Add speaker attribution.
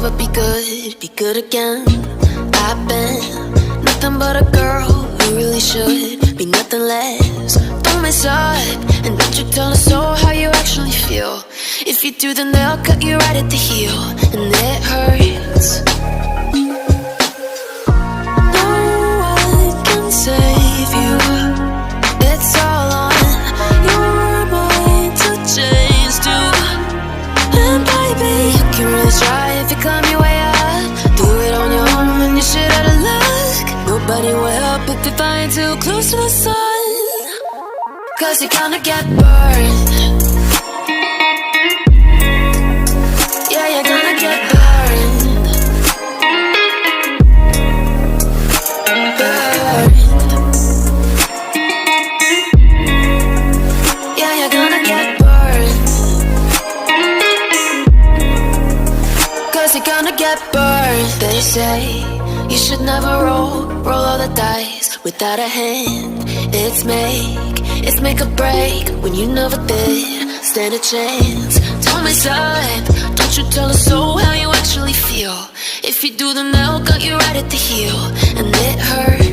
Speaker 1: but be good again. I've been nothing but a girl who really should be nothing less. Don't mess up, and don't you tell us so how you actually feel. If you do, then they'll cut you right at the heel, and it hurts. No one can save you. It's all on your mind to change too. And baby, you can really try if you climb your way up. Do it on your own and you're shit out of luck. Nobody will help if you're flying too close to the sun. 'Cause you're gonna get burned. Yeah, you're gonna get burned. Burned. Yeah, you're gonna get burned. 'Cause you're gonna get burned. They say you should never roll all the dice without a hand. It's make or break when you never did stand a chance. Don't mess up, don't you tell us so how you actually feel. If you do, then they'll cut you right at the heel, and it hurts.